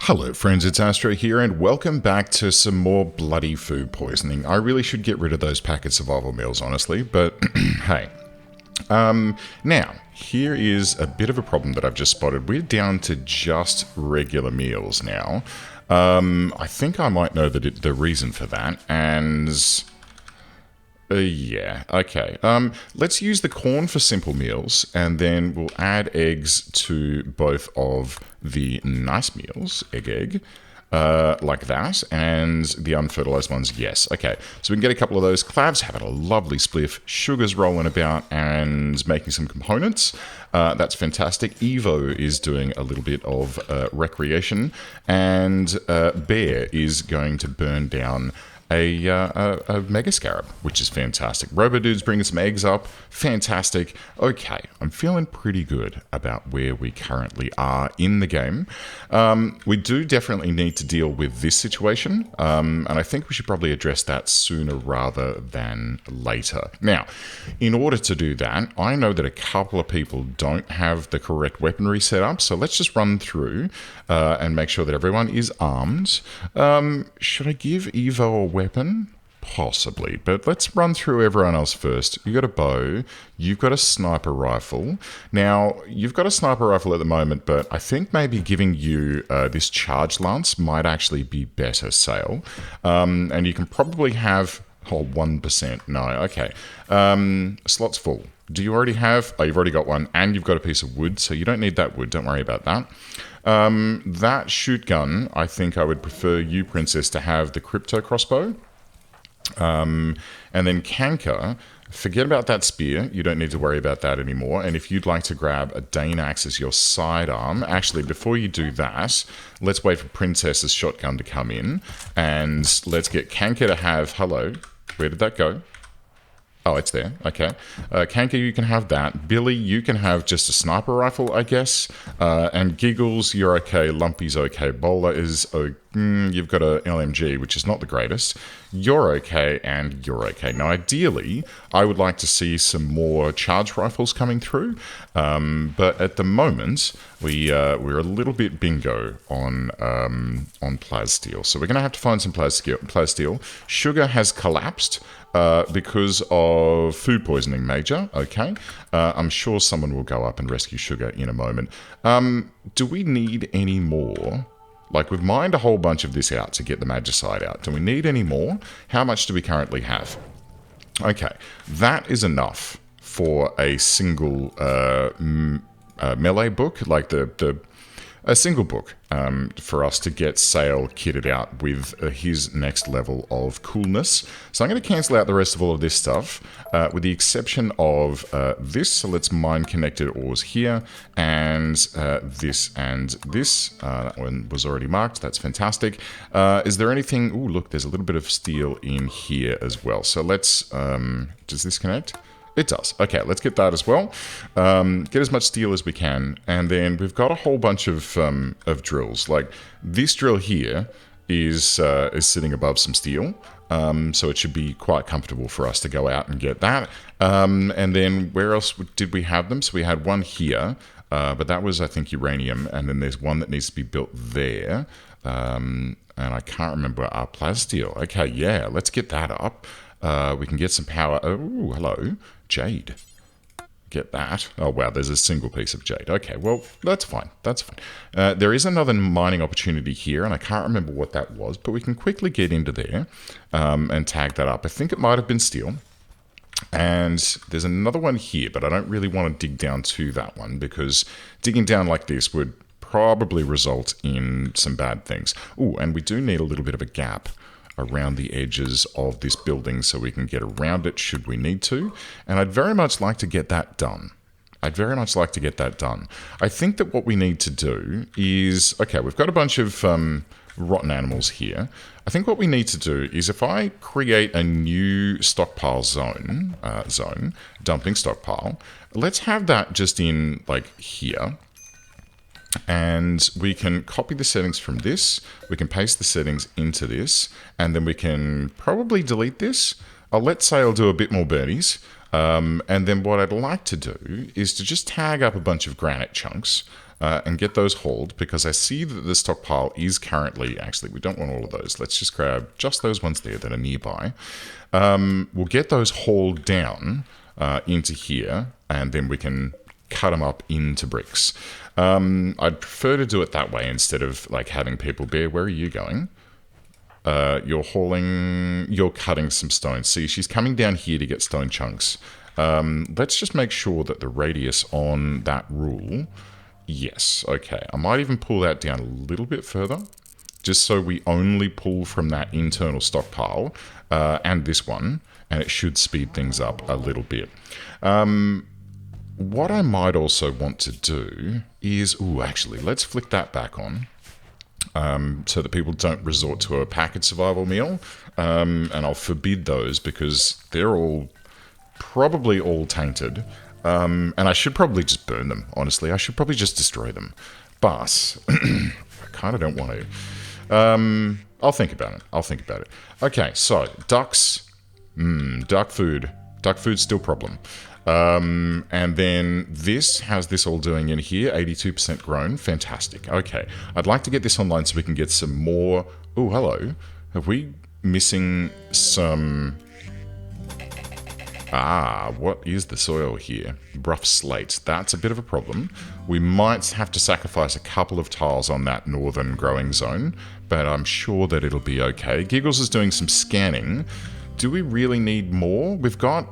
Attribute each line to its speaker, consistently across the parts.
Speaker 1: Hello friends, it's Astro here and welcome back to some more bloody food poisoning. I really should get rid of those packet survival meals, honestly, but hey. Now, here is a bit of a problem that I've just spotted. We're down to just regular meals now. I think I might know the reason for that, and... yeah, okay. Let's use the corn for simple meals, and then we'll add eggs to both of the nice meals, egg, like that, and the unfertilized ones, yes. Okay, so we can get a couple of those. Clav's having a lovely spliff, Sugar's rolling about and making some components. That's fantastic. Evo is doing a little bit of recreation, and Bear is going to burn down a mega scarab, which is fantastic. Robodude's bringing some eggs up. Fantastic. Okay, I'm feeling pretty good about where we currently are in the game. We do definitely need to deal with this situation, and I think we should probably address that sooner rather than later. Now, in order to do that, I know that a couple of people don't have the correct weaponry set up, so let's just run through and make sure that everyone is armed. Should I give Evo a weapon? Possibly, but let's run through everyone else first. You've got a bow, you've got a sniper rifle. Now, you've got a sniper rifle at the moment, but I think maybe giving you this charge lance might actually be better, Sale. And you can probably have... Oh, 1%. No, okay. Slots full. Do you already have... Oh, you've already got one, and you've got a piece of wood, so you don't need that wood. Don't worry about that. That shoot gun, I think I would prefer you, Princess, to have the crypto crossbow. And then Kanka, forget about that spear. You don't need to worry about that anymore. And if you'd like to grab a Dane axe as your sidearm, actually, before you do that, let's wait for Princess's shotgun to come in. And let's get Kanka to have... Hello. Where did that go? Oh, it's there. Okay. Kanka, you can have that. Billy, you can have just a sniper rifle, I guess. And Giggles, you're okay. Lumpy's okay. Bowler is... you've got a LMG, which is not the greatest. You're okay, and you're okay. Now, ideally, I would like to see some more charge rifles coming through. But at the moment, we're a little bit bingo on Plaz Steel. So we're going to have to find some Plaz Steel. Sugar has collapsed. Because of food poisoning, Major. Okay. I'm sure someone will go up and rescue Sugar in a moment. Do we need any more? Like, we've mined a whole bunch of this out to get the Magicite out. Do we need any more? How much do we currently have? Okay. That is enough for a single melee book, like a single book for us to get Sale kitted out with his next level of coolness. So I'm going to cancel out the rest of all of this stuff, with the exception of this. So let's mine connected ores here, and this and this. That one was already marked. That's fantastic. Is there anything... Ooh, look, there's a little bit of steel in here as well. So let's... does this connect? It does. Okay, let's get that as well. Get as much steel as we can, and then we've got a whole bunch of drills. Like this drill here is sitting above some steel, so it should be quite comfortable for us to go out and get that. And then where else did we have them? So we had one here, but that was, I think, uranium, and then there's one that needs to be built there. And I can't remember our plasteel. Okay, yeah, let's get that up. We can get some power. Oh, hello. Jade. Get that. Oh, wow, there's a single piece of jade. Okay, well, that's fine. That's fine. There is another mining opportunity here, and I can't remember what that was, but we can quickly get into there and tag that up. I think it might have been steel. And there's another one here, but I don't really want to dig down to that one, because digging down like this would probably result in some bad things. Oh, and we do need a little bit of a gap around the edges of this building so we can get around it should we need to. And I'd very much like to get that done. I think that what we need to do is... Okay, we've got a bunch of rotten animals here. I think what we need to do is, if I create a new stockpile zone, dumping stockpile, let's have that just in, like, here. And we can copy the settings from this, we can paste the settings into this, and then we can probably delete this. I'll let Sale do a bit more birdies, and then what I'd like to do is to just tag up a bunch of granite chunks and get those hauled, because I see that the stockpile is currently... Actually, we don't want all of those. Let's just grab just those ones there that are nearby. We'll get those hauled down into here, and then we can cut them up into bricks. I'd prefer to do it that way instead of like having people... Bear, where are you going? You're cutting some stone. See, she's coming down here to get stone chunks. Let's just make sure that the radius on that rule... Yes, okay. I might even pull that down a little bit further, just so we only pull from that internal stockpile, and this one, and it should speed things up a little bit. What I might also want to do is... Ooh, actually, let's flick that back on. So that people don't resort to a package survival meal. And I'll forbid those because they're all probably all tainted. And I should probably just burn them, honestly. I should probably just destroy them. But I kind of don't want to. I'll think about it. Okay, so ducks. Duck food. Duck food's still a problem. And then this, how's this all doing in here? 82% grown. Fantastic. Okay. I'd like to get this online so we can get some more... Oh, hello. Have we missing some... what is the soil here? Rough slate. That's a bit of a problem. We might have to sacrifice a couple of tiles on that northern growing zone, but I'm sure that it'll be okay. Giggles is doing some scanning. Do we really need more? We've got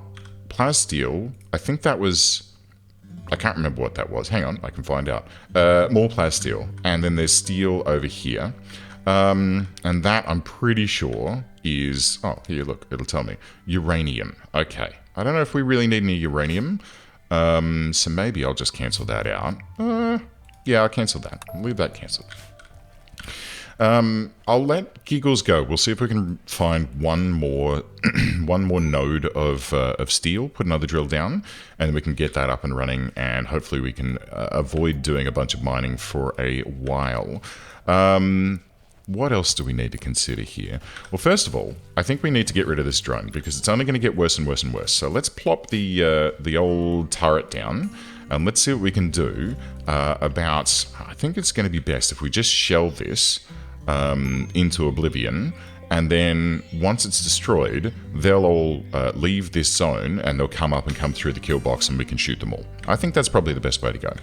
Speaker 1: plasteel. I think that was... I can't remember what that was. Hang on, I can find out. More plasteel. And then there's steel over here. And that, I'm pretty sure, is... Oh, here, look. It'll tell me. Uranium. Okay. I don't know if we really need any uranium. So maybe I'll just cancel that out. Yeah, I'll cancel that. I'll leave that cancelled. I'll let Giggles go. We'll see if we can find one more node of steel, put another drill down, and we can get that up and running, and hopefully we can avoid doing a bunch of mining for a while. What else do we need to consider here? Well, first of all, I think we need to get rid of this drone, because it's only going to get worse and worse and worse. So let's plop the old turret down, and let's see what we can do about... I think it's going to be best if we just shell this into oblivion, and then once it's destroyed, they'll all leave this zone, and they'll come up and come through the kill box, and we can shoot them all. I think that's probably the best way to go.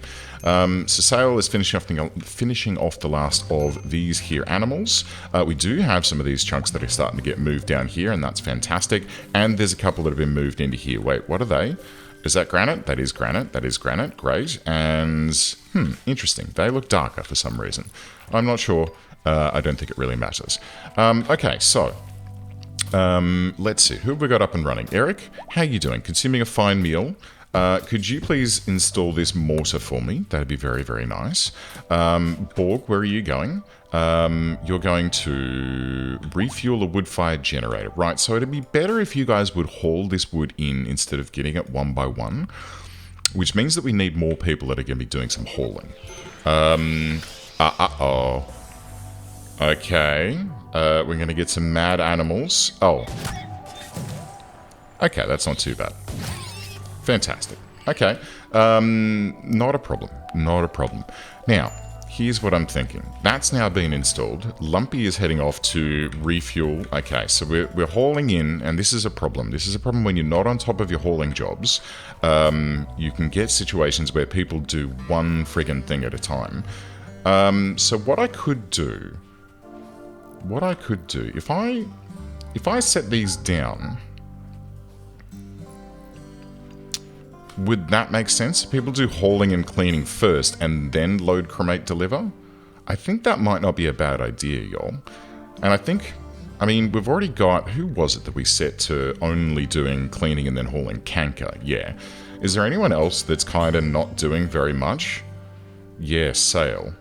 Speaker 1: So Sail is finishing off the last of these here animals. We do have some of these chunks that are starting to get moved down here, and that's fantastic. And there's a couple that have been moved into here. Wait, what are they? Is that granite? That is granite. That is granite. Great. And, interesting. They look darker for some reason. I'm not sure. I don't think it really matters. Okay, so let's see. Who have we got up and running? Eric, how are you doing? Consuming a fine meal. Could you please install this mortar for me? That'd be very, very nice. Borg, where are you going? You're going to refuel a wood-fired generator. Right, so it'd be better if you guys would haul this wood in instead of getting it one by one, which means that we need more people that are going to be doing some hauling. Uh-oh. Okay. We're going to get some mad animals. Oh. Okay, that's not too bad. Fantastic. Okay. Not a problem. Not a problem. Now, here's what I'm thinking. That's now been installed. Lumpy is heading off to refuel. Okay, so we're hauling in, and this is a problem. This is a problem when you're not on top of your hauling jobs. You can get situations where people do one friggin' thing at a time. So what I could do, if I set these down, would that make sense? People do hauling and cleaning first and then load, cremate, deliver? I think that might not be a bad idea, y'all. And I mean, we've already got, who was it that we set to only doing cleaning and then hauling? Kanka, yeah. Is there anyone else that's kind of not doing very much? Yeah, Sail.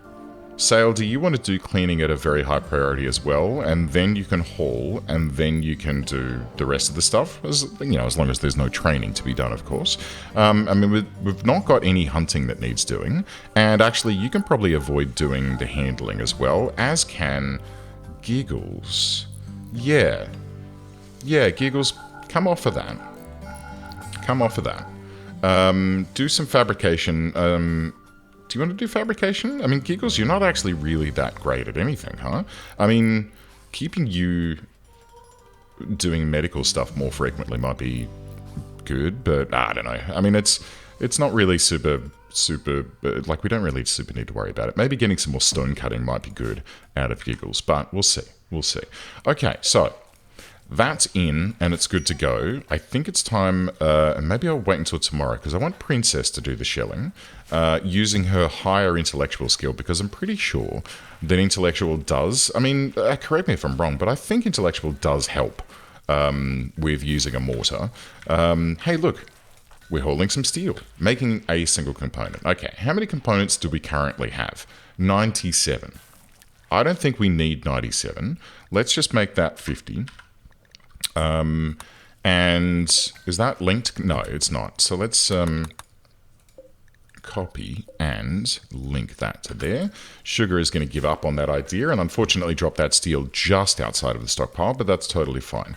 Speaker 1: Sail, do you want to do cleaning at a very high priority as well? And then you can haul, and then you can do the rest of the stuff, as long as there's no training to be done, of course. I mean, we've not got any hunting that needs doing, and actually you can probably avoid doing the handling as well, as can Giggles. Yeah. Yeah, Giggles, come off of that. Come off of that. Do some fabrication. Do you want to do fabrication? I mean, Giggles, you're not actually really that great at anything, huh? I mean, keeping you doing medical stuff more frequently might be good, but I don't know. I mean, it's not really super, like, we don't really super need to worry about it. Maybe getting some more stone cutting might be good out of Giggles, but we'll see. We'll see. Okay, so that's in, and it's good to go. I think it's time, and maybe I'll wait until tomorrow, because I want Princess to do the shelling, using her higher intellectual skill, because I'm pretty sure that intellectual does, I mean, correct me if I'm wrong, but I think intellectual does help with using a mortar. Hey, look, we're hauling some steel, making a single component. Okay, how many components do we currently have? 97. I don't think we need 97. Let's just make that 50. And is that linked? No, it's not. So let's copy and link that to there. Sugar is going to give up on that idea and unfortunately drop that steel just outside of the stockpile, but that's totally fine.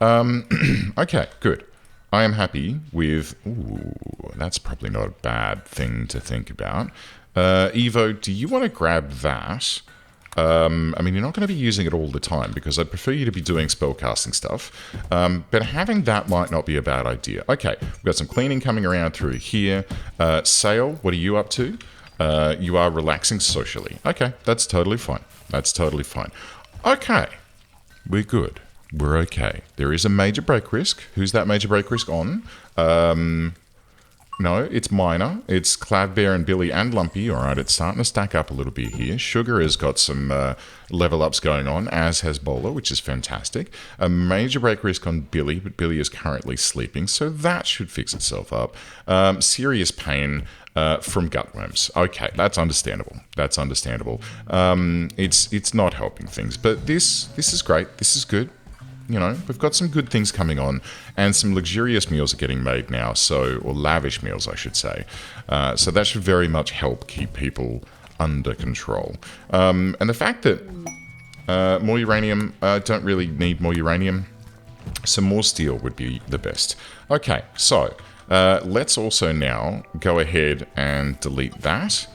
Speaker 1: Okay, good. I am happy with... Ooh, that's probably not a bad thing to think about. Evo, do you want to grab that? I mean, you're not going to be using it all the time because I'd prefer you to be doing spellcasting stuff. But having that might not be a bad idea. Okay, we've got some cleaning coming around through here. Sail, what are you up to? You are relaxing socially. Okay, that's totally fine. That's totally fine. Okay, we're good. We're okay. There is a major break risk. Who's that major break risk on? No, it's minor. It's Cloudbear and Billy and Lumpy. All right, it's starting to stack up a little bit here. Sugar has got some level ups going on, as has Bowler, which is fantastic. A major break risk on Billy, but Billy is currently sleeping, so that should fix itself up. Serious pain from gutworms. Okay, that's understandable. That's understandable. It's not helping things, but this is great. This is good. You know, we've got some good things coming on, and some luxurious meals are getting made now, or lavish meals, I should say. So that should very much help keep people under control. And the fact that more uranium, don't really need more uranium, some more steel would be the best. Okay, so let's also now go ahead and delete that.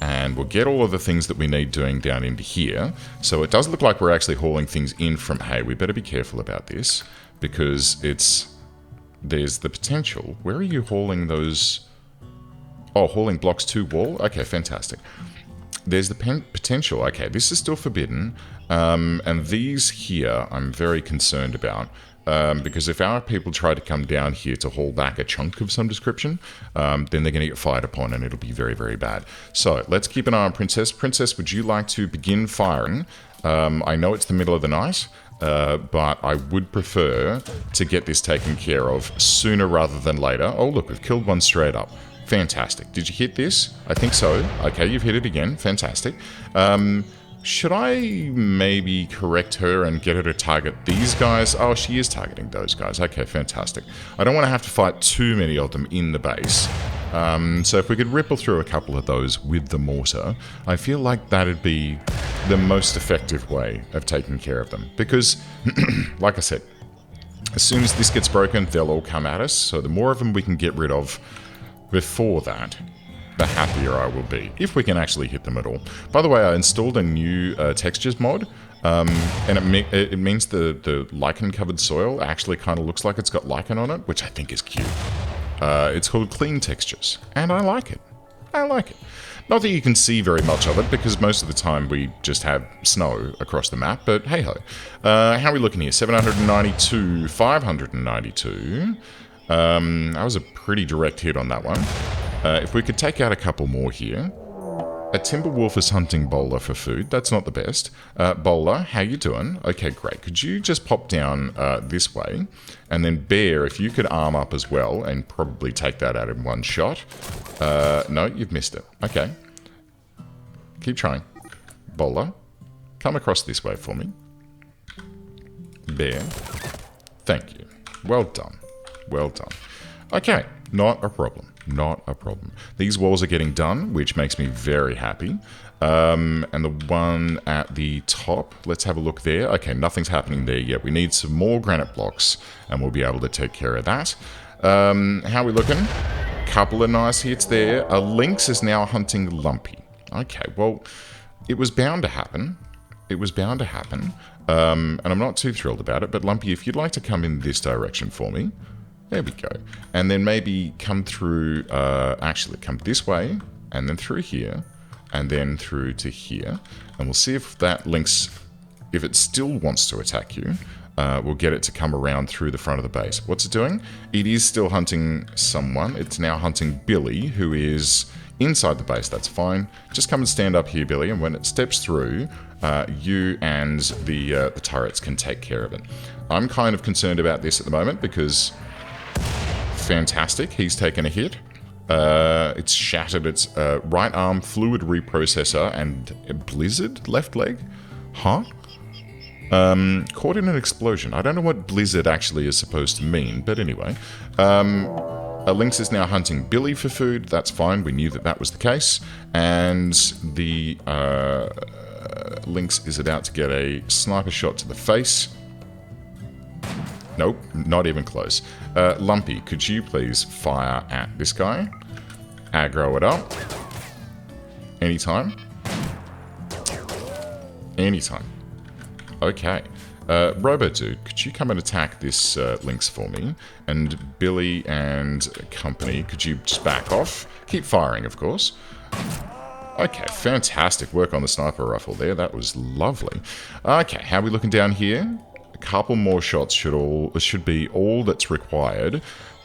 Speaker 1: And we'll get all of the things that we need doing down into here. So it does look like we're actually hauling things in from... Hey, we better be careful about this, because there's the potential. Where are you hauling those? Oh, hauling blocks to wall? Okay, fantastic. There's the potential. Okay, this is still forbidden. And these here I'm very concerned about. Because if our people try to come down here to haul back a chunk of some description, then they're going to get fired upon and it'll be very, very bad. So let's keep an eye on Princess. Princess, would you like to begin firing? I know it's the middle of the night, but I would prefer to get this taken care of sooner rather than later. Oh, look, we've killed one straight up. Fantastic. Did you hit this? I think so. Okay, you've hit it again. Fantastic. Should I maybe correct her and get her to target these guys? Oh, she is targeting those guys. Okay, fantastic. I don't want to have to fight too many of them in the base. So if we could ripple through a couple of those with the mortar, I feel like that'd be the most effective way of taking care of them. Because, like I said, as soon as this gets broken, they'll all come at us. So the more of them we can get rid of before that, the happier I will be, if we can actually hit them at all. By the way, I installed a new textures mod, and it means the lichen-covered soil actually kind of looks like it's got lichen on it, which I think is cute. It's called Clean Textures, and I like it. I like it. Not that you can see very much of it, because most of the time we just have snow across the map, but hey-ho. How are we looking here? 792, 592. That was a pretty direct hit on that one. If we could take out a couple more here. A Timberwolf is hunting Bowler for food. That's not the best. Bowler, how you doing? Okay, great. Could you just pop down this way? And then Bear, if you could arm up as well and probably take that out in one shot. No, you've missed it. Okay. Keep trying. Bowler, come across this way for me. Bear. Thank you. Well done. Well done. Okay, not a problem. Not a problem. These walls are getting done, which makes me very happy. And the one at the top, let's have a look there. Okay, nothing's happening there yet. We need some more granite blocks, and we'll be able to take care of that. How are we looking? Couple of nice hits there. A Lynx is now hunting Lumpy. Okay, well, it was bound to happen. It was bound to happen. And I'm not too thrilled about it, but Lumpy, if you'd like to come in this direction for me. There we go. And then maybe come through, actually come this way, and then through here, and then through to here. And we'll see if that Lynx, if it still wants to attack you, we'll get it to come around through the front of the base. What's it doing? It is still hunting someone. It's now hunting Billy, who is inside the base. That's fine. Just come and stand up here, Billy, and when it steps through, you and the turrets can take care of it. I'm kind of concerned about this at the moment because... Fantastic, he's taken a hit. It's shattered its right arm, fluid reprocessor, and a blizzard left leg? Huh? Caught in an explosion. I don't know what blizzard actually is supposed to mean, but anyway. A Lynx is now hunting Billy for food. That's fine, we knew that that was the case. And the Lynx is about to get a sniper shot to the face. Nope, not even close. Lumpy, could you please fire at this guy? Aggro it up. Anytime. Anytime. Okay. Robo-Dude, could you come and attack this Lynx for me? And Billy and company, could you just back off? Keep firing, of course. Okay, fantastic work on the sniper rifle there. That was lovely. Okay, how are we looking down here? A couple more shots should be all that's required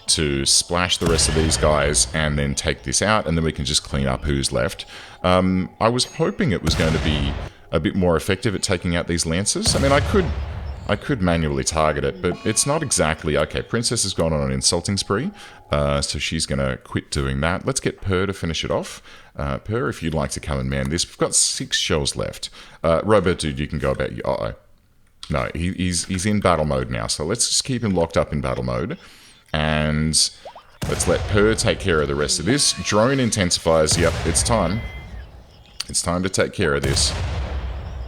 Speaker 1: to splash the rest of these guys and then take this out, and then we can just clean up who's left. I was hoping it was going to be a bit more effective at taking out these lancers. I mean, I could manually target it, but it's not exactly... Okay, Princess has gone on an insulting spree, so she's going to quit doing that. Let's get Purr to finish it off. Purr, if you'd like to come and man this. We've got 6 shells left. Robo-Dude, you can go about... Uh-oh. No, he's in battle mode now, so let's just keep him locked up in battle mode. And let's let Purr take care of the rest of this. Drone intensifiers, yep, it's time. It's time to take care of this.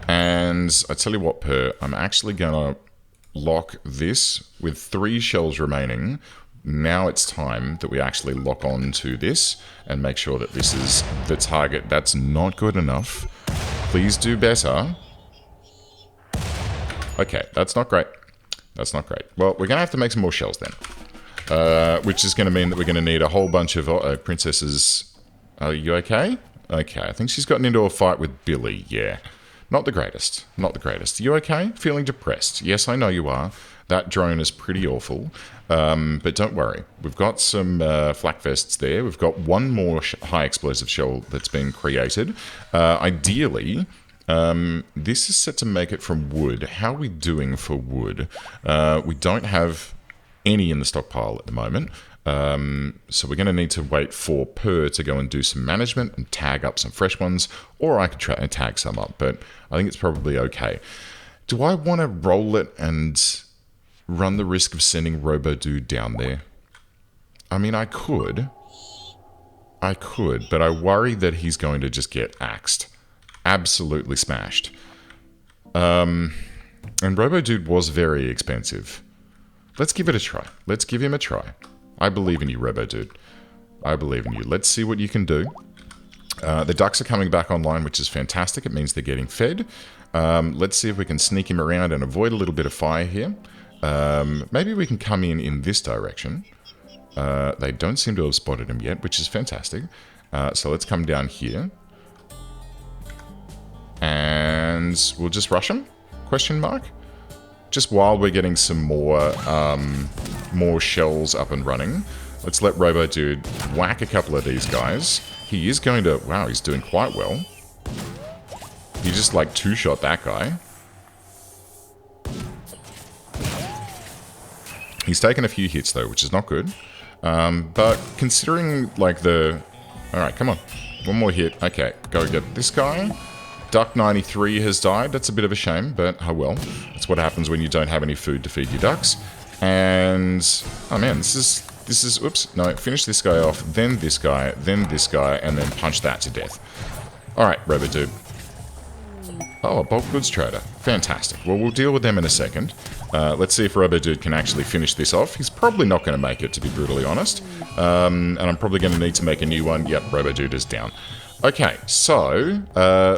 Speaker 1: And I tell you what, Purr, I'm actually going to lock this with 3 shells remaining. Now it's time that we actually lock on to this and make sure that this is the target. That's not good enough. Please do better. Okay, that's not great. That's not great. Well, we're going to have to make some more shells then. Which is going to mean that we're going to need a whole bunch of princesses. Are you okay? Okay, I think she's gotten into a fight with Billy, yeah. Not the greatest. Not the greatest. You okay? Feeling depressed? Yes, I know you are. That drone is pretty awful. But don't worry. We've got some flak vests there. We've got one more high explosive shell that's been created. Ideally... this is set to make it from wood. How are we doing for wood? We don't have any in the stockpile at the moment. So we're going to need to wait for Purr to go and do some management and tag up some fresh ones. Or I could try and tag some up, but I think it's probably okay. Do I want to roll it and run the risk of sending Robo-Dude down there? I mean, I could, but I worry that he's going to just get axed. Absolutely smashed. And Robo-Dude was very expensive. Let's give it a try. Let's give him a try. I believe in you, Robo-Dude. I believe in you. Let's see what you can do. The ducks are coming back online, which is fantastic. It means they're getting fed. Let's see if we can sneak him around and avoid a little bit of fire here. Maybe we can come in this direction. They don't seem to have spotted him yet, which is fantastic. So let's come down here. And we'll just rush him? Question mark? Just while we're getting some more shells up and running, let's let Robo-Dude whack a couple of these guys. He is going to... Wow, he's doing quite well. He just, like, two-shot that guy. He's taken a few hits, though, which is not good. But considering, like, the... Alright, come on. One more hit. Okay, go get this guy. Duck 93 has died. That's a bit of a shame, but oh well. That's what happens when you don't have any food to feed your ducks. And oh man, this is oops, no, finish this guy off, then this guy, and then punch that to death. Alright, Robo-Dude. Oh, a bulk goods trader. Fantastic. Well, we'll deal with them in a second. Let's see if RoboDude can actually finish this off. He's probably not going to make it, to be brutally honest. And I'm probably going to need to make a new one. Yep, RoboDude is down. Okay, so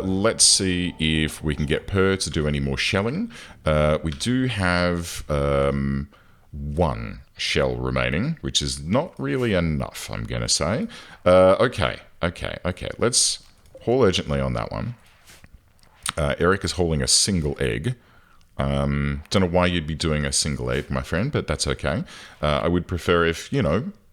Speaker 1: let's see if we can get Per to do any more shelling. We do have 1 shell remaining, which is not really enough, I'm going to say. Okay. Let's haul urgently on that one. Eric is hauling a single egg. Don't know why you'd be doing a single egg, my friend, but that's okay. I would prefer if,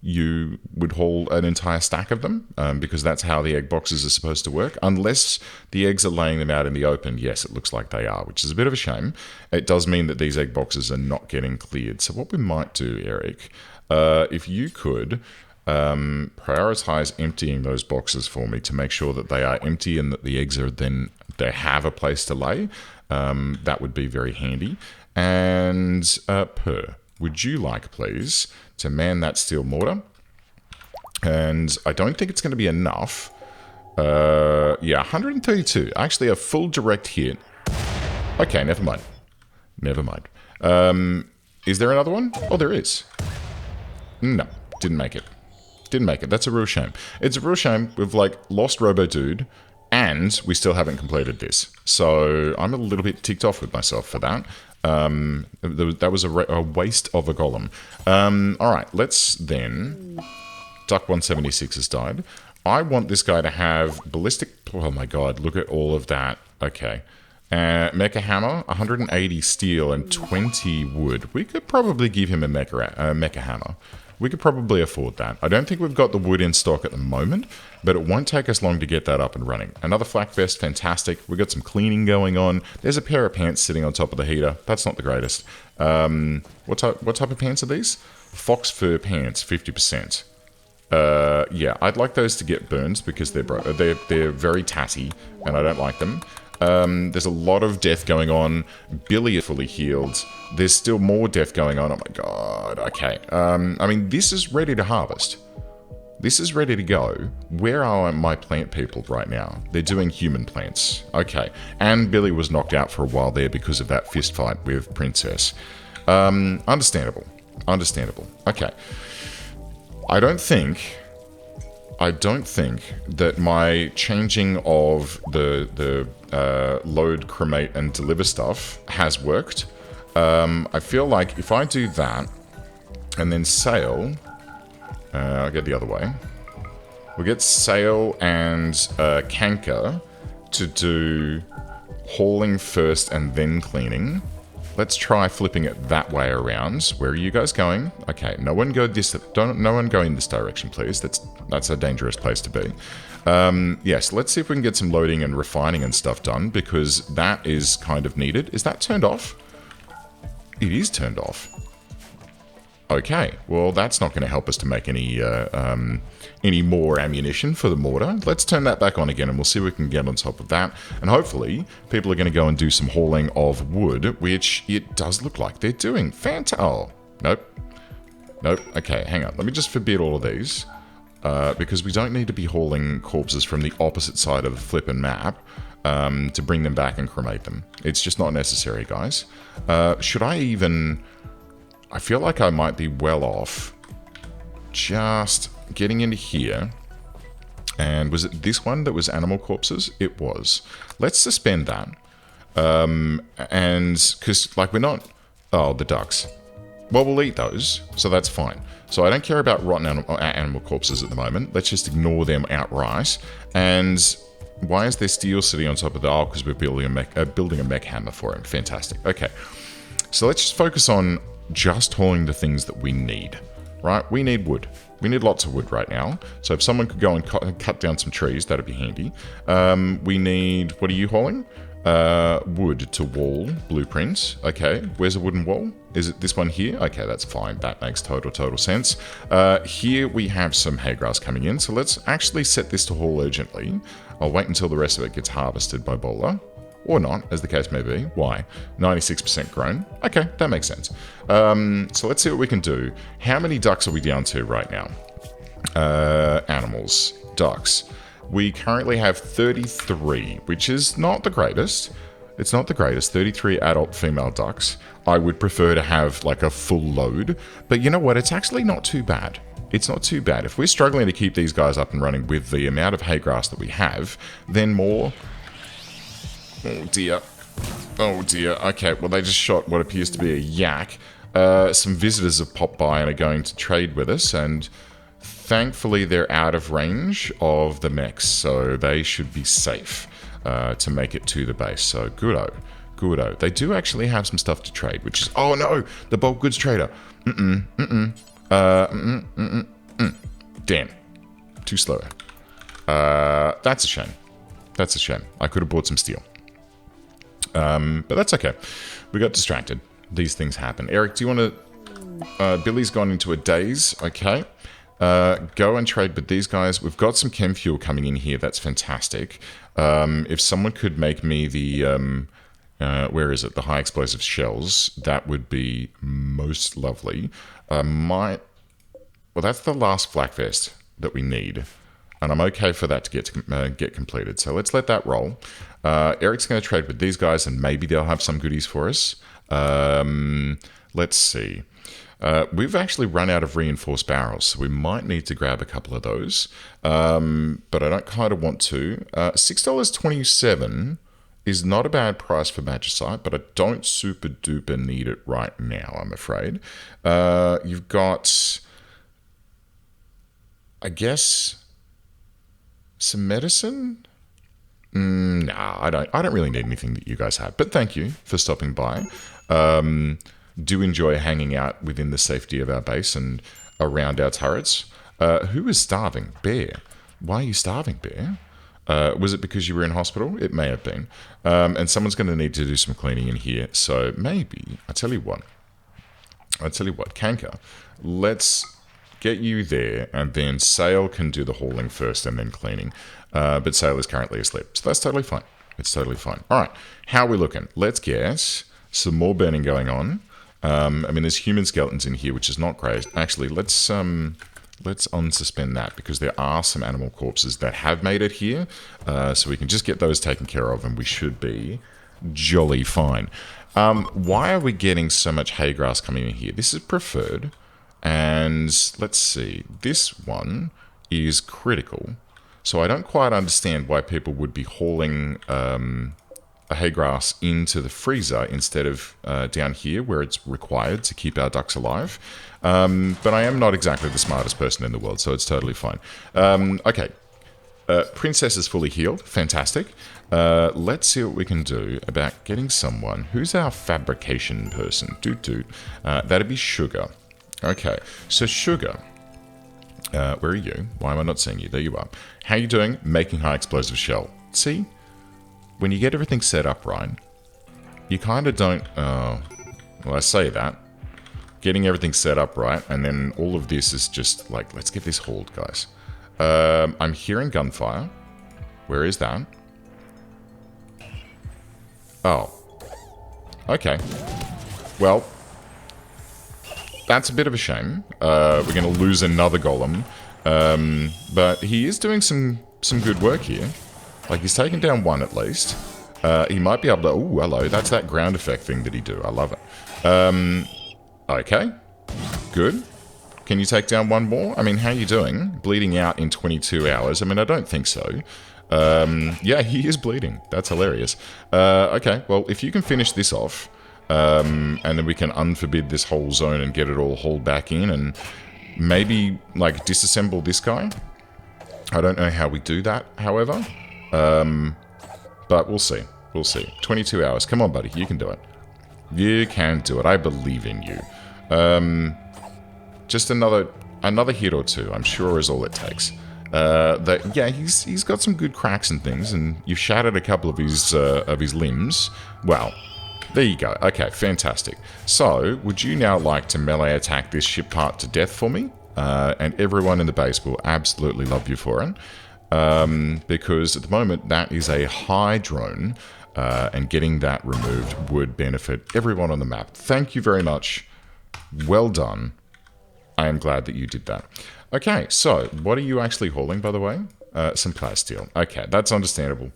Speaker 1: you would haul an entire stack of them, because that's how the egg boxes are supposed to work. Unless the eggs are laying them out in the open. Yes, it looks like they are, which is a bit of a shame. It does mean that these egg boxes are not getting cleared. So what we might do, Eric, if you could prioritize emptying those boxes for me to make sure that they are empty and that the eggs are then, they have a place to lay, that would be very handy. And Per, would you like, please, to man that steel mortar? And I don't think it's going to be enough. Yeah, 132. Actually, a full direct hit. Okay, never mind. Never mind. Is there another one? Oh, there is. No, didn't make it. Didn't make it. That's a real shame. It's a real shame. We've, lost RoboDude, and we still haven't completed this. So I'm a little bit ticked off with myself for that. That was a waste of a golem. All right, let's then... Duck 176 has died. I want this guy to have ballistic... Oh my god, look at all of that. Okay. Mecha hammer, 180 steel and 20 wood. We could probably give him a mecha hammer. We could probably afford that. I don't think we've got the wood in stock at the moment, but it won't take us long to get that up and running. Another flak vest, fantastic. We've got some cleaning going on. There's a pair of pants sitting on top of the heater. That's not the greatest. What type of pants are these? Fox fur pants, 50%. Yeah, I'd like those to get burned because they're very tatty, and I don't like them. There's a lot of death going on. Billy is fully healed. There's still more death going on. Oh my god. Okay. I mean, this is ready to harvest. This is ready to go. Where are my plant people right now? They're doing human plants. Okay. And Billy was knocked out for a while there because of that fist fight with Princess. Understandable. Understandable. Okay. I don't think that my changing of the load, cremate, and deliver stuff has worked. I feel like if I do that and then sail, I'll get the other way. We'll get sail and canker to do hauling first and then cleaning. Let's try flipping it that way around. Where are you guys going? Okay, no one go in this direction, please. That's a dangerous place to be. Yes, let's see if we can get some loading and refining and stuff done, because that is kind of needed. Is that turned off? It is turned off. Okay, well, that's not going to help us to make any more ammunition for the mortar. Let's turn that back on again, and we'll see what we can get on top of that. And hopefully, people are going to go and do some hauling of wood, which it does look like they're doing. Oh, nope. Nope. Okay, hang on. Let me just forbid all of these, because we don't need to be hauling corpses from the opposite side of the flippin' map to bring them back and cremate them. It's just not necessary, guys. Should I even... I feel like I might be well off just getting into here. And was it this one that was animal corpses? It was. Let's suspend that. And because, we're not... Oh, the ducks. Well, we'll eat those, so that's fine. So I don't care about rotten animal corpses at the moment. Let's just ignore them outright. And why is there steel sitting on top of the... Oh, because we're building a mech hammer for him. Fantastic. Okay. So let's just focus on just hauling the things that we need, right? We need wood. We need lots of wood right now. So if someone could go and cut down some trees, that'd be handy. We need... What are you hauling? Wood to wall blueprints. Okay, where's a wooden wall? Is it this one here? Okay, that's fine. That makes total sense. Here we have some hay grass coming in, so let's actually set this to haul urgently. I'll wait until the rest of it gets harvested by Bowler. Or not, as the case may be. Why? 96% grown. Okay, that makes sense. So let's see what we can do. How many ducks are we down to right now? Animals. Ducks. We currently have 33, which is not the greatest. It's not the greatest. 33 adult female ducks. I would prefer to have like a full load. But you know what? It's actually not too bad. It's not too bad. If we're struggling to keep these guys up and running with the amount of hay grass that we have, then more... Oh dear. Oh dear. Okay, well they just shot what appears to be a yak. Some visitors have popped by and are going to trade with us, and thankfully they're out of range of the mechs, so they should be safe to make it to the base. So good-o. Good-o. They do actually have some stuff to trade, which is... Oh no! The bulk goods trader! Damn. Too slow. That's a shame. That's a shame. I could have bought some steel. But that's okay. We got distracted. These things happen. Eric, do you want to... Billy's gone into a daze. Okay. Go and trade with these guys. We've got some chem fuel coming in here. That's fantastic. If someone could make me the... where is it? The high explosive shells. That would be most lovely. Well, that's the last flak vest that we need. And I'm okay for that to get completed. So let's let that roll. Eric's going to trade with these guys, and maybe they'll have some goodies for us. Let's see. We've actually run out of reinforced barrels, so we might need to grab a couple of those. But I don't kind of want to. $6.27 is not a bad price for magicite, but I don't super duper need it right now, I'm afraid. You've got, I guess... some medicine? Nah, I don't really need anything that you guys have. But thank you for stopping by. Do enjoy hanging out within the safety of our base and around our turrets. Who is starving? Bear. Why are you starving, Bear? Was it because you were in hospital? It may have been. And someone's going to need to do some cleaning in here. So maybe, I tell you what, Kanka, let's... get you there, and then Sail can do the hauling first and then cleaning. But Sail is currently asleep, so that's totally fine. It's totally fine. All right, how are we looking? Let's get some more burning going on. I mean, there's human skeletons in here, which is not great. Actually, let's unsuspend that, because there are some animal corpses that have made it here. So we can just get those taken care of, and we should be jolly fine. Why are we getting so much hay grass coming in here? This is preferred. And let's see, this one is critical. So I don't quite understand why people would be hauling a hay grass into the freezer instead of down here where it's required to keep our ducks alive. But I am not exactly the smartest person in the world, so it's totally fine. Okay, Princess is fully healed. Fantastic. Let's see what we can do about getting someone. Who's our fabrication person? That'd be Sugar. Okay, so Sugar, where are you? Why am I not seeing you? There you are. How you doing? Making high explosive shell. See, when you get everything set up right, you kind of don't, well, I say that, getting everything set up right, and then all of this is just like, let's get this hauled, guys. I'm hearing gunfire. Where is that? Oh. Okay. Well... that's a bit of a shame. We're going to lose another golem. But he is doing some good work here. Like, he's taken down one at least. He might be able to... Oh, hello. That's that ground effect thing that he do. I love it. Okay. Good. Can you take down one more? I mean, how are you doing? Bleeding out in 22 hours? I mean, I don't think so. Yeah, he is bleeding. That's hilarious. Okay, well, if you can finish this off... and then we can unforbid this whole zone and get it all hauled back in and maybe, like, disassemble this guy. I don't know how we do that, however. But we'll see. We'll see. 22 hours. Come on, buddy. You can do it. You can do it. I believe in you. Just another hit or two, I'm sure, is all it takes. Yeah, he's got some good cracks and things, and you've shattered a couple of his limbs. Well... there you go. Okay, fantastic. So, would you now like to melee attack this ship part to death for me? And everyone in the base will absolutely love you for it. Because at the moment, that is a high drone, and getting that removed would benefit everyone on the map. Thank you very much. Well done. I am glad that you did that. Okay, so, what are you actually hauling, by the way? Some plasteel. Okay, that's understandable.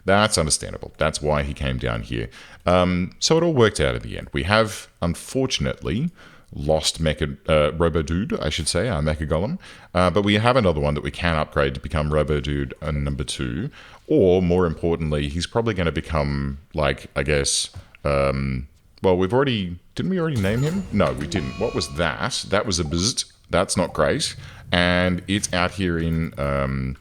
Speaker 1: That's understandable. That's why he came down here. So it all worked out at the end. We have, unfortunately, lost Robo-Dude, I should say, our Mecha Golem. But we have another one that we can upgrade to become Robo-Dude number 2. Or, more importantly, he's probably going to become, like, I guess... well, we've already... Didn't we already name him? No, we didn't. What was that? That was a bzzzt. That's not great. And it's out here in...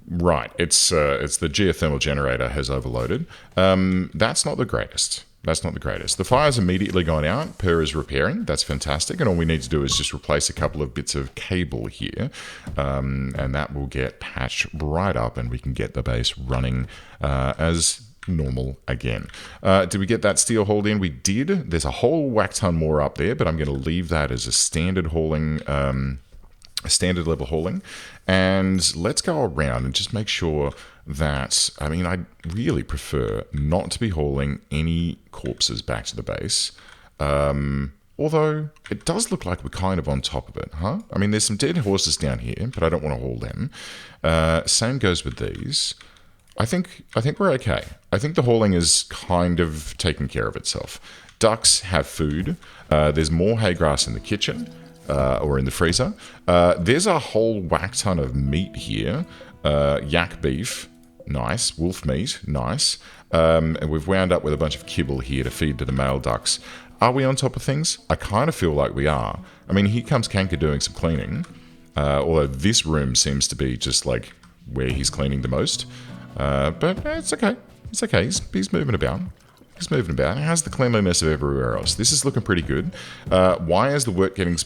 Speaker 1: right, it's the geothermal generator has overloaded. That's not the greatest. That's not the greatest. The fire's immediately gone out. Per is repairing. That's fantastic. And all we need to do is just replace a couple of bits of cable here. And that will get patched right up and we can get the base running as normal again. Did we get that steel hauled in? We did. There's a whole whack ton more up there, but I'm going to leave that as a standard hauling, a standard level hauling. And let's go around and just make sure that, I mean, I really prefer not to be hauling any corpses back to the base. Although, it does look like we're kind of on top of it, huh? I mean, there's some dead horses down here, but I don't want to haul them. Same goes with these. I think we're okay. I think the hauling is kind of taking care of itself. Ducks have food. There's more hay grass in the kitchen. Or in the freezer. There's a whole whack ton of meat here. Yak beef, nice. Wolf meat, nice. And we've wound up with a bunch of kibble here to feed to the male ducks. Are we on top of things? I kind of feel like we are. I mean, here comes Kanka doing some cleaning. Although this room seems to be just like where he's cleaning the most. But it's okay. It's okay. He's moving about. He's moving about. It has the cleanliness of everywhere else. This is looking pretty good. Why is the work getting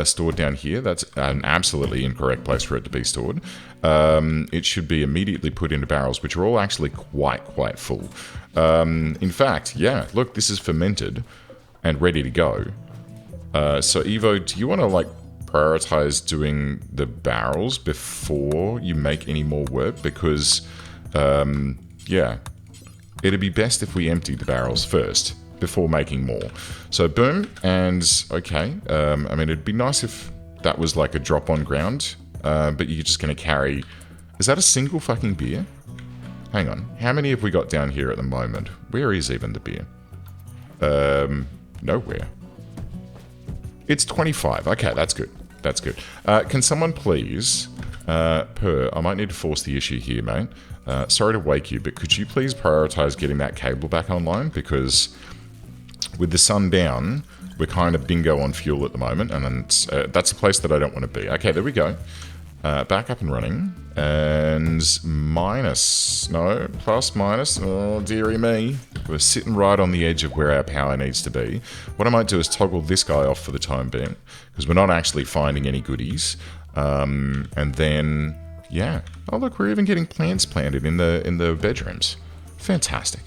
Speaker 1: stored down here? That's an absolutely incorrect place for it to be stored. It should be immediately put into barrels, which are all actually quite full. In fact, yeah, look, this is fermented and ready to go. So, Evo, do you want to, like, prioritize doing the barrels before you make any more work? Because, yeah... It'd be best if we emptied the barrels first, before making more. So boom, and okay. I mean, it'd be nice if that was like a drop on ground, but you're just going to carry... Is that a single fucking beer? Hang on. How many have we got down here at the moment? Where is even the beer? Nowhere. It's 25. Okay, that's good. That's good. Can someone please... I might need to force the issue here, mate. Sorry to wake you, but could you please prioritize getting that cable back online? Because with the sun down, we're kind of bingo on fuel at the moment, and that's a place that I don't want to be. Okay, there we go. Back up and running. And plus minus. Oh, dearie me. We're sitting right on the edge of where our power needs to be. What I might do is toggle this guy off for the time being, because we're not actually finding any goodies. And then... Yeah. Oh, look, we're even getting plants planted in the bedrooms. Fantastic.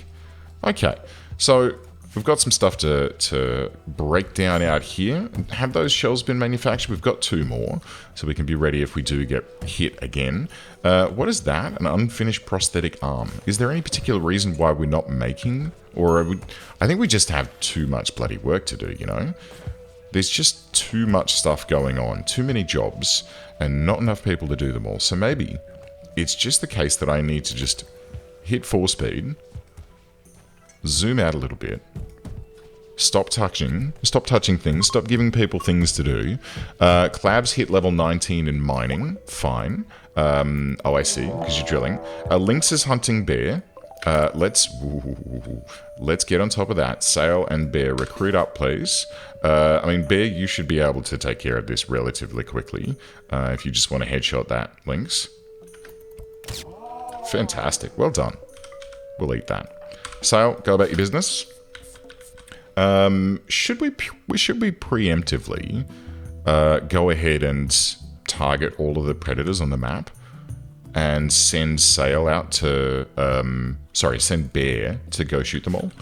Speaker 1: Okay, so we've got some stuff to break down out here. Have those shells been manufactured? We've got 2 more, so we can be ready if we do get hit again. What is that? An unfinished prosthetic arm. Is there any particular reason why we're not making? Or I think we just have too much bloody work to do, you know? There's just too much stuff going on, too many jobs, and not enough people to do them all. So maybe it's just the case that I need to just hit 4 speed, zoom out a little bit, stop touching things, stop giving people things to do. Clabs hit level 19 in mining, fine. Oh, I see, because you're drilling. Lynx is hunting bear. Let's get on top of that. Sail and Bear, recruit up, please. I mean, Bear, you should be able to take care of this relatively quickly. If you just want to headshot that, Lynx. Fantastic. Well done. We'll eat that. Sail, go about your business. Should we preemptively go ahead and target all of the predators on the map? And send Sail out to, send Bear to go shoot them all.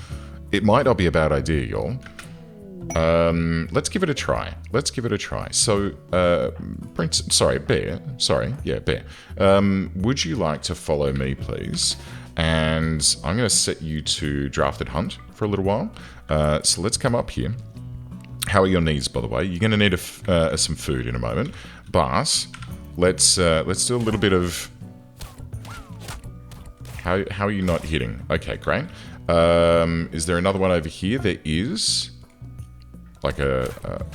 Speaker 1: It might not be a bad idea, y'all. Let's give it a try. So, Bear. Bear. Would you like to follow me, please? And I'm going to set you to drafted hunt for a little while. So let's come up here. How are your needs, by the way? You're going to need some food in a moment. But let's do a little bit of... How are you not hitting? Okay, great. Is there another one over here? There is. Like a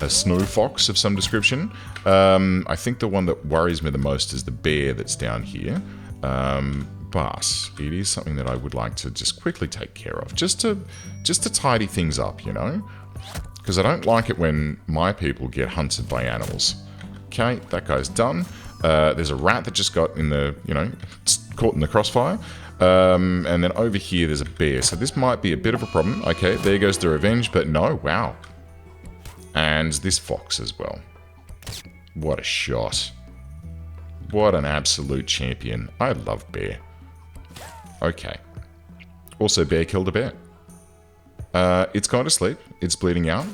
Speaker 1: snow fox of some description. I think the one that worries me the most is the bear that's down here. But it is something that I would like to just quickly take care of. Just to tidy things up, you know? Because I don't like it when my people get hunted by animals. Okay, that guy's done. There's a rat that just got in the, you know, caught in the crossfire. And then over here there's a bear. So this might be a bit of a problem. Okay, there goes the revenge, but no, wow. And this fox as well. What a shot. What an absolute champion. I love bear. Okay. Also, bear killed a bear. It's gone to sleep. It's bleeding out.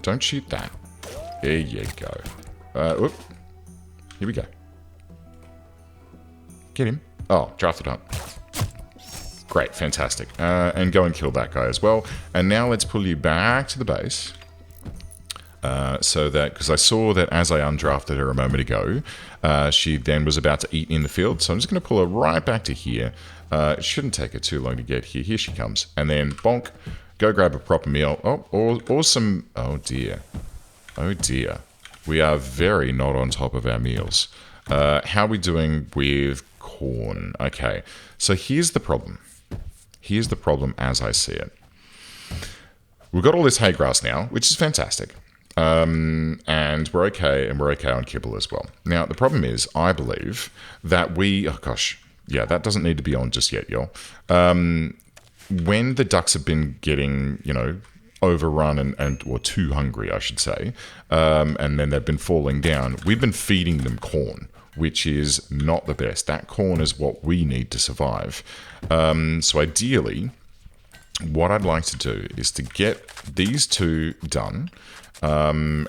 Speaker 1: Don't shoot that. There you go. Oop. Here we go. Get him. Oh, drafted hunt. Great, fantastic. And go and kill that guy as well. And now let's pull you back to the base. So that, because I saw that as I undrafted her a moment ago, she then was about to eat in the field. So I'm just going to pull her right back to here. It shouldn't take her too long to get here. Here she comes. And then, bonk, go grab a proper meal. Oh, or some, oh dear. Oh dear. We are very not on top of our meals. How are we doing with corn? Okay, so here's the problem. Here's the problem as I see it. We've got all this hay grass now, which is fantastic. And we're okay on kibble as well. Now, the problem is, I believe that oh gosh, yeah, that doesn't need to be on just yet, y'all. When the ducks have been getting, you know, overrun or too hungry, I should say, and then they've been falling down, we've been feeding them corn, which is not the best. That corn is what we need to survive. So ideally, what I'd like to do is to get these two done, and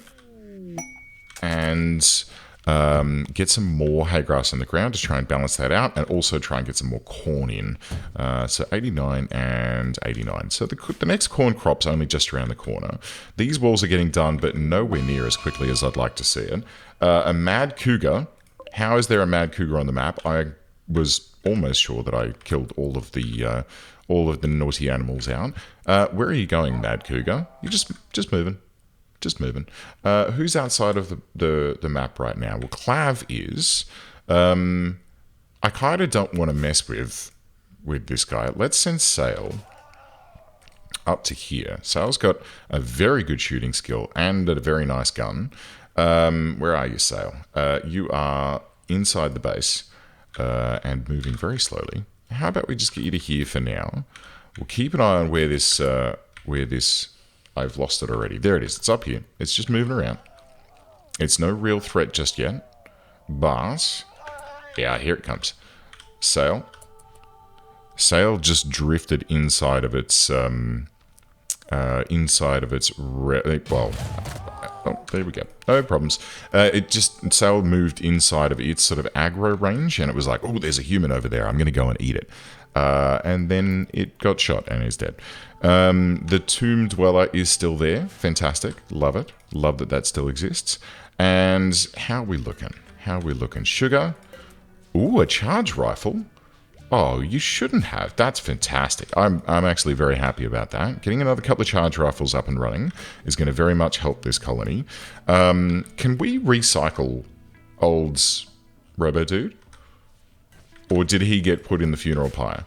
Speaker 1: get some more hay grass on the ground to try and balance that out, and also try and get some more corn in. So 89 and 89. So the next corn crop's only just around the corner. These walls are getting done, but nowhere near as quickly as I'd like to see it. A mad cougar. How is there a mad cougar on the map? I was almost sure that I killed all of the naughty animals out. Where are you going, mad cougar? You're just moving. Just moving. Who's outside of the map right now? Well, Clav is. I kind of don't want to mess with this guy. Let's send Sail up to here. Sail's got a very good shooting skill and a very nice gun. Where are you, Sail? You are inside the base and moving very slowly. How about we just get you to here for now? We'll keep an eye on where this. I've lost it already. There it is. It's up here. It's just moving around. It's no real threat just yet. But, yeah, here it comes. Sail. Sail just drifted inside of its, well, oh, there we go. No problems. Sail moved inside of its sort of aggro range, and it was like, oh, there's a human over there. I'm going to go and eat it. And then it got shot and is dead. The tomb dweller is still there. Fantastic. Love it. Love that that still exists. And how are we looking? How are we looking? Sugar. Ooh, a charge rifle. Oh, you shouldn't have. That's fantastic. I'm actually very happy about that. Getting another couple of charge rifles up and running is going to very much help this colony. Can we recycle Old's Robo Dude? Or did he get put in the funeral pyre?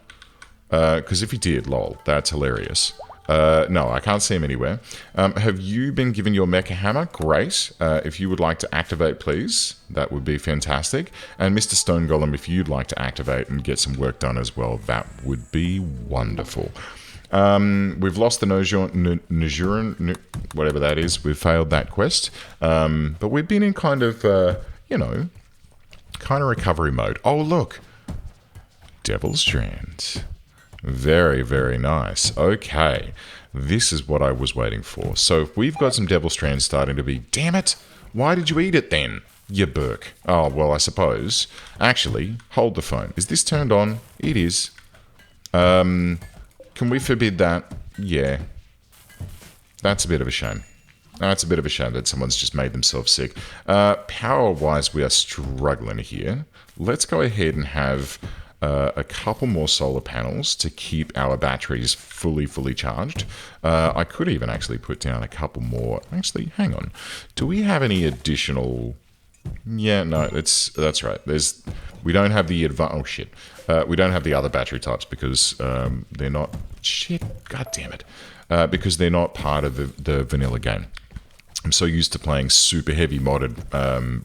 Speaker 1: Because if he did, lol, that's hilarious. No, I can't see him anywhere. Have you been given your mecha hammer? Great. If you would like to activate, please, that would be fantastic. And Mr. Stone Golem, if you'd like to activate and get some work done as well, that would be wonderful. We've lost the Nojuran, whatever that is. We've failed that quest. But we've been in kind of, kind of recovery mode. Oh, look. Devil's Strand. Very, very nice. Okay. This is what I was waiting for. So if we've got some Devil Strands starting to be... Damn it! Why did you eat it then? You Burke. Oh, well, I suppose. Actually, hold the phone. Is this turned on? It is. Can we forbid that? Yeah. That's a bit of a shame. That's a bit of a shame that someone's just made themselves sick. Power-wise, we are struggling here. Let's go ahead and have a couple more solar panels to keep our batteries fully charged. I could even actually put down a couple more. Actually, hang on. Do we have any additional... Yeah, no, that's right. We don't have the oh shit. We don't have the other battery types because they're not... Shit, god damn it. Because they're not part of the vanilla game. I'm so used to playing super heavy modded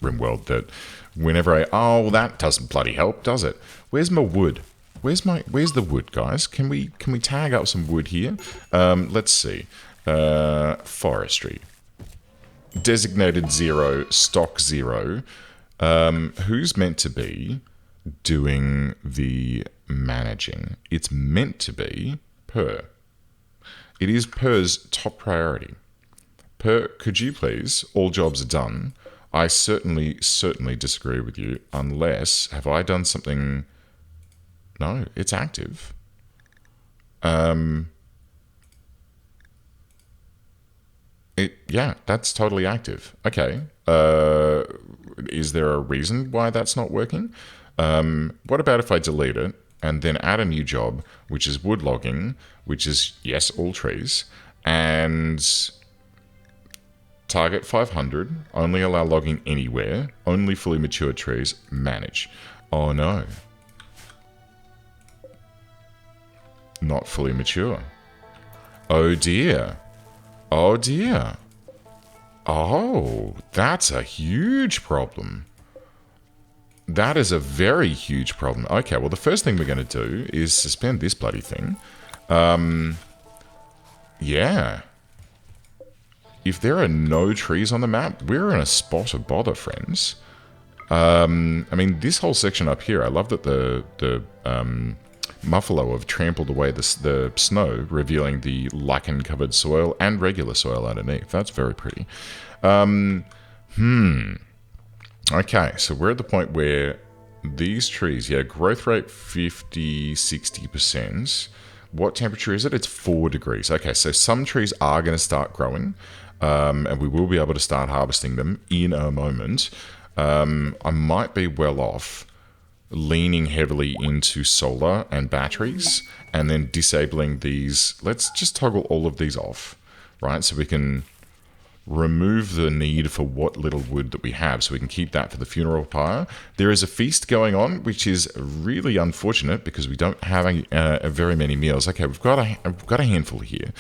Speaker 1: RimWorld that whenever oh, that doesn't bloody help, does it? Where's my wood? Where's the wood, guys? Can we tag up some wood here? Let's see. Forestry. Designated 0, stock 0. Who's meant to be doing the managing? It's meant to be Per. It is Per's top priority. Per, could you please? All jobs are done. I certainly disagree with you. Unless, have I done something? No, it's active. Yeah, that's totally active. Okay. Is there a reason why that's not working? What about if I delete it and then add a new job, which is wood logging, which is, yes, all trees, and target 500, only allow logging anywhere, only fully mature trees, manage. Oh no. Not fully mature. Oh dear. Oh dear. Oh, that's a huge problem. That is a very huge problem. Okay, well, the first thing we're going to do is suspend this bloody thing. Yeah. If there are no trees on the map, we're in a spot of bother, friends. I mean, this whole section up here, I love that the Muffalo have trampled away the snow, revealing the lichen-covered soil and regular soil underneath. That's very pretty. Okay, so we're at the point where these trees, yeah, growth rate 50, 60%. What temperature is it? It's 4 degrees. Okay, so some trees are going to start growing, and we will be able to start harvesting them in a moment. I might be well off leaning heavily into solar and batteries and then disabling these. Let's just toggle all of these off, right? So we can remove the need for what little wood that we have, so we can keep that for the funeral pyre. There is a feast going on, which is really unfortunate because we don't have very many meals. Okay, we've got a handful here.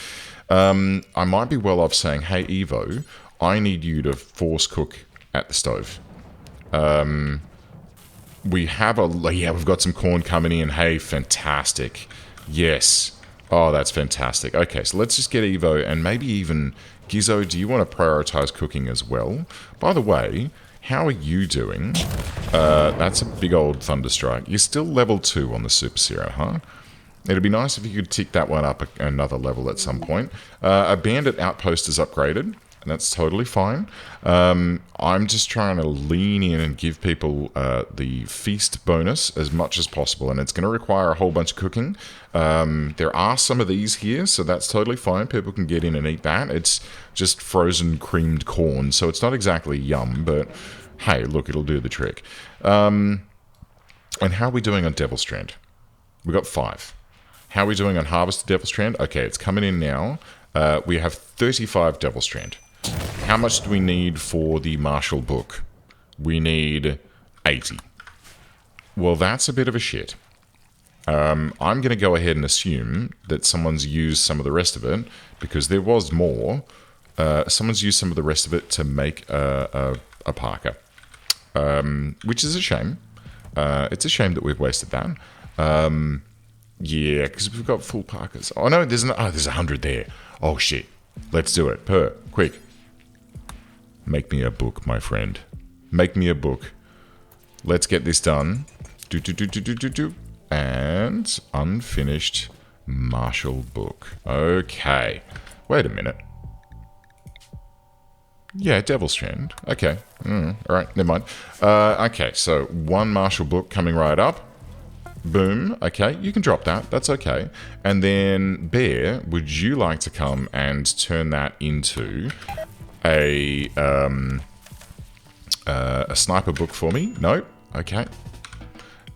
Speaker 1: I might be well off saying, hey, Evo, I need you to force cook at the stove. We have we've got some corn coming in. Hey, fantastic. Yes. Oh, that's fantastic. Okay, so let's just get Evo and maybe even Gizzo, do you want to prioritize cooking as well? By the way, how are you doing? That's a big old thunderstrike. You're still level 2 on the Super Zero, huh? It'd be nice if you could tick that one up another level at some point. A bandit outpost is upgraded, and that's totally fine. I'm just trying to lean in and give people the feast bonus as much as possible, and it's going to require a whole bunch of cooking. There are some of these here, so that's totally fine. People can get in and eat that. It's just frozen creamed corn, so it's not exactly yum, but hey, look, it'll do the trick. And how are we doing on Devil Strand? We got 5. How are we doing on Harvest Devil Strand? Okay, it's coming in now. We have 35 Devil Strand. How much do we need for the Martial Book? We need 80. Well, that's a bit of a shit. I'm going to go ahead and assume that someone's used some of the rest of it, because there was more. Someone's used some of the rest of it to make a parka, which is a shame. It's a shame that we've wasted that. Yeah, because we've got full parkas. Oh, no, there's 100 there. Oh, shit. Let's do it. Quick. Make me a book, my friend. Make me a book. Let's get this done. And unfinished Martial Book. Okay. Wait a minute. Yeah, Devil Strand. Okay. Alright, never mind. Okay, so 1 Martial Book coming right up. Boom. Okay, you can drop that. That's okay. And then, Bear, would you like to come and turn that into a sniper book for me? No? Okay.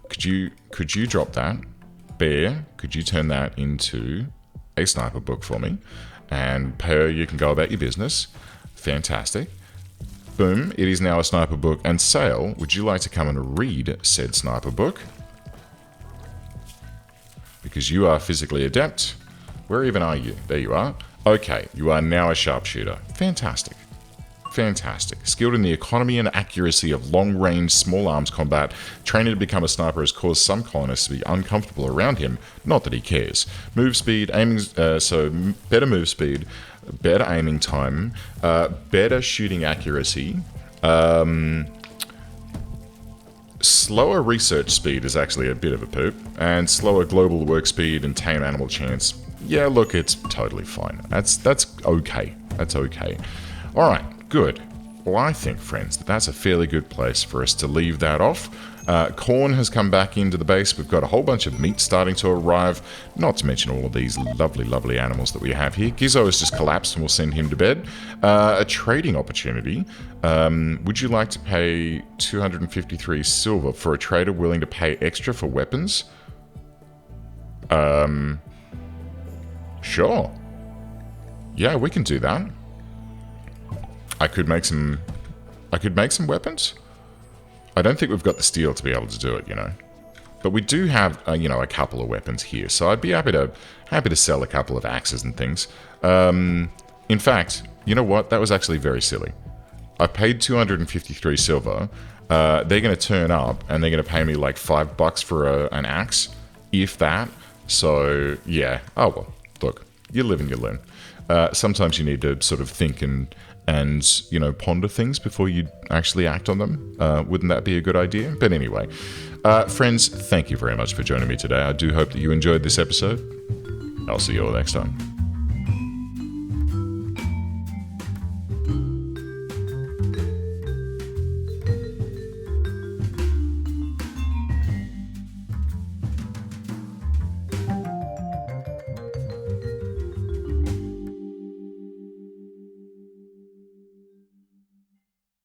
Speaker 1: Could you drop that? Bear, could you turn that into a sniper book for me? And Per, you can go about your business. Fantastic. Boom, it is now a sniper book. And Sale, would you like to come and read said sniper book? Because you are physically adept. Where even are you? There you are. Okay, you are now a sharpshooter. Fantastic. Fantastic. Skilled in the economy and accuracy of long-range, small arms combat, training to become a sniper has caused some colonists to be uncomfortable around him. Not that he cares. Move speed, aiming, better move speed, better aiming time, better shooting accuracy. Slower research speed is actually a bit of a poop, and slower global work speed and tame animal chance. Yeah, look, it's totally fine. That's okay. That's okay. All right. Good. Well, I think, friends, that's a fairly good place for us to leave that off. Corn has come back into the base. We've got a whole bunch of meat starting to arrive, not to mention all of these lovely, lovely animals that we have here. Gizzo has just collapsed and we'll send him to bed. A trading opportunity. Would you like to pay 253 silver for a trader willing to pay extra for weapons? Sure. Yeah, we can do that. I could make some weapons. I don't think we've got the steel to be able to do it, you know. But we do have, a couple of weapons here, so I'd be happy to sell a couple of axes and things. In fact, you know what? That was actually very silly. I paid 253 silver. They're going to turn up and they're going to pay me like $5 for an axe, if that. So yeah. Oh well. Look, you live and you learn. Sometimes you need to sort of think and ponder things before you actually act on them. Wouldn't that be a good idea? But anyway, friends, thank you very much for joining me today. I do hope that you enjoyed this episode. I'll see you all next time.